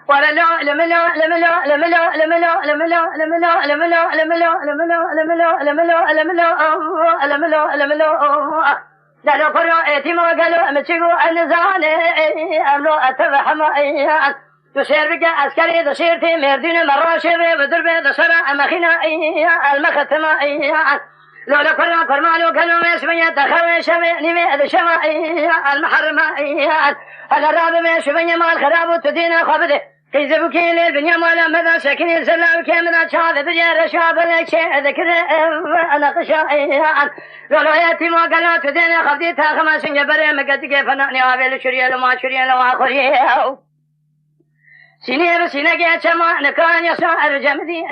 ولا لا لملا لملا لملا لملا لملا لملا لملا لملا لملا لملا لملا لملا لملا لملا لا لو فرو اتيمو قالوا متشيقو النزاني املو اتبع حمايان تشير بك عسكري تشيرتي مردين مراشبي ودربي دشرع مخينا المختمة لولا فرما فرمالو كانوا مسمية تخوي شبي نمي الشماء المحرمة الرابع مسمية مال خراب وتدين خبده كيف بكين البنيا مالا ماذا سكن الزلاو كامنا شاذ بجار شاب الشيء ذكر انا قشاء لولا ياتي ما قالوا تدين خبديتها خمس جبري مقدقي فناني وابل شريا لما شريا لما خريا سيني بسينة جاءت شما نكان يسعى الجمدي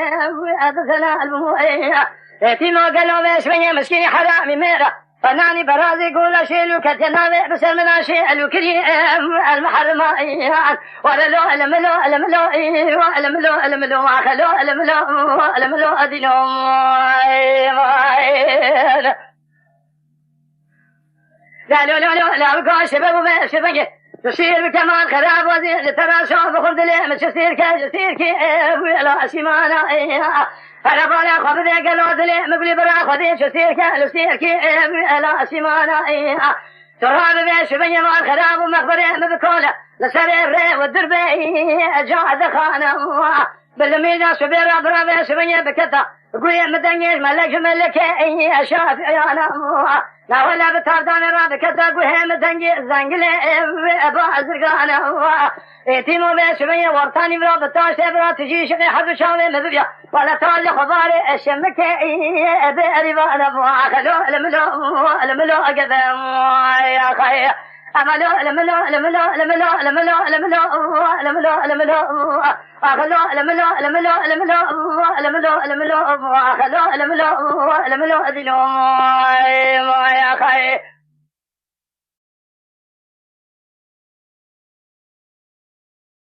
أدخل الموئية يتي ما قالوا باسمي مسكين حرامي ميرا فناني برازي قول شيلو كتنا بس المنا شيلو كريم المحرمة ولا لو الملو الملو الملو الملو خلو الملو الملو أدينو لا لا لا لا لا بقى شباب شباب تشير بكمان خراب وزير ترى شوف خذ لي مش يصير كي لا سيمانا انا بالا خذ لي قالوا لي مقلي برا خذ يصير كي لا سيمانا ترى بيش بني ما خراب ومخبره مبكوله لسرير والدربي جاء ذخانه بالميدا سبيرا برا بيش بني بكتا قوي مدنيش ملك شافي انا لا ولا بتردان رابك تقوي مدنجي زنقلي ابا زرقانا ايتيمو بيشبيه ورطاني برا بتاش برا تجي شقي حق شاوي مذبيا ولا تالي خباري الشمك بأريبا نبوا خلو الملو اقدم يا خي أملو لملو لملو لملو لملو لملو لملو لملو أخلو لملو لملو لملو لملو لملو أخلو لملو لملو أدينو يا خي